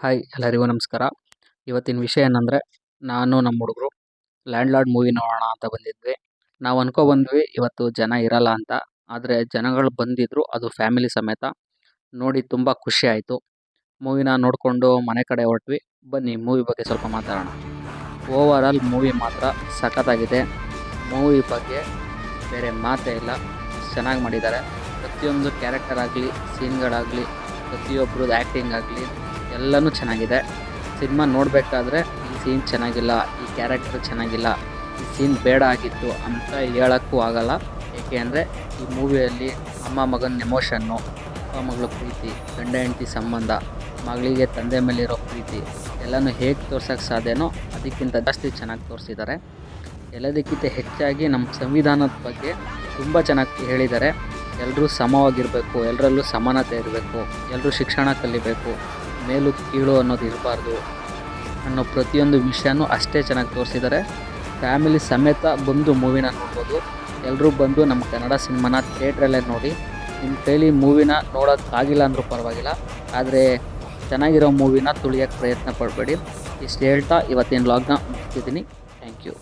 Hi ಎಲ್ಲರಿಗೂ ನಮಸ್ಕಾರ. ಇವತ್ತಿನ ವಿಷಯ ಏನಂದರೆ, ನಾನು ನಮ್ಮ ಹುಡುಗರು ಲ್ಯಾಂಡ್‌ಲಾರ್ಡ್ ಮೂವಿ ನೋಡೋಣ ಅಂತ ಬಂದಿದ್ವಿ. ನಾವು ಅನ್ಕೊಬಂದ್ವಿ ಇವತ್ತು ಜನ ಇರಲ್ಲ ಅಂತ. ಆದರೆ ಜನಗಳು ಬಂದಿದ್ದರು, ಅದು ಫ್ಯಾಮಿಲಿ ಸಮೇತ. ನೋಡಿ ತುಂಬ ಖುಷಿ ಆಯಿತು. ಮೂವಿನ ನೋಡಿಕೊಂಡು ಮನೆ ಕಡೆ ಹೊರಟ್ವಿ. ಬನ್ನಿ ಮೂವಿ ಬಗ್ಗೆ ಸ್ವಲ್ಪ ಮಾತಾಡೋಣ. ಓವರಾಲ್ ಮೂವಿ ಮಾತ್ರ ಸಖತ್ತಾಗಿದೆ. ಮೂವಿ ಬಗ್ಗೆ ಬೇರೆ ಮಾತೇ ಇಲ್ಲ. ಚೆನ್ನಾಗಿ ಮಾಡಿದ್ದಾರೆ. ಪ್ರತಿಯೊಂದು ಕ್ಯಾರೆಕ್ಟರ್ ಆಗಲಿ, ಸೀನ್ಗಳಾಗಲಿ, ಪ್ರತಿಯೊಬ್ಬರದ್ದು ಆ್ಯಕ್ಟಿಂಗ್ ಆಗಲಿ ಎಲ್ಲನೂ ಚೆನ್ನಾಗಿದೆ. ಸಿನಿಮಾ ನೋಡಬೇಕಾದ್ರೆ ಈ ಸೀನ್ ಚೆನ್ನಾಗಿಲ್ಲ, ಈ ಕ್ಯಾರೆಕ್ಟರ್ ಚೆನ್ನಾಗಿಲ್ಲ, ಈ ಸೀನ್ ಬೇಡ ಆಗಿತ್ತು ಅಂತ ಹೇಳೋಕ್ಕೂ ಆಗಲ್ಲ. ಏಕೆ ಅಂದರೆ ಈ ಮೂವಿಯಲ್ಲಿ ಅಮ್ಮ ಮಗನ ಎಮೋಷನ್ನು, ಅಪ್ಪ ಮಗಳ ಪ್ರೀತಿ, ಗಂಡ ಹೆಂಡತಿ ಸಂಬಂಧ, ಮಗಳಿಗೆ ತಂದೆ ಮೇಲಿರೋ ಪ್ರೀತಿ ಎಲ್ಲನೂ ಹೇಗೆ ತೋರ್ಸೋಕ್ಕೆ ಸಾಧ್ಯನೋ ಅದಕ್ಕಿಂತ ಜಾಸ್ತಿ ಚೆನ್ನಾಗಿ ತೋರಿಸಿದ್ದಾರೆ. ಎಲ್ಲದಕ್ಕಿಂತ ಹೆಚ್ಚಾಗಿ ನಮ್ಮ ಸಂವಿಧಾನದ ಬಗ್ಗೆ ತುಂಬ ಚೆನ್ನಾಗಿ ಹೇಳಿದ್ದಾರೆ. ಎಲ್ಲರೂ ಸಮವಾಗಿರಬೇಕು, ಎಲ್ಲರಲ್ಲೂ ಸಮಾನತೆ ಇರಬೇಕು, ಎಲ್ಲರೂ ಶಿಕ್ಷಣ ಕಲಿಬೇಕು, ಮೇಲು ಕೀಳು ಅನ್ನೋದು ಇರಬಾರ್ದು ಅನ್ನೋ ಪ್ರತಿಯೊಂದು ವಿಷಯನೂ ಅಷ್ಟೇ ಚೆನ್ನಾಗಿ ತೋರಿಸಿದ್ದಾರೆ. ಫ್ಯಾಮಿಲಿ ಸಮೇತ ಬಂದು ಮೂವಿನ ನೋಡ್ಬೋದು. ಎಲ್ಲರೂ ಬಂದು ನಮ್ಮ ಕನ್ನಡ ಸಿನಿಮಾನ ಥಿಯೇಟ್ರಲ್ಲೇ ನೋಡಿ. ನಿಮ್ಮ ಕೈಲಿ ಮೂವಿನ ನೋಡೋಕ್ಕಾಗಿಲ್ಲ ಅಂದರೂ ಪರವಾಗಿಲ್ಲ, ಆದರೆ ಚೆನ್ನಾಗಿರೋ ಮೂವಿನ ತುಳಿಯೋಕ್ಕೆ ಪ್ರಯತ್ನ ಪಡಬೇಡಿ. ಇಷ್ಟು ಹೇಳ್ತಾ ಇವತ್ತಿನ ವ್ಲಾಗ್ನ ಮುಗಿಸ್ತಿದ್ದೀನಿ. Thank you.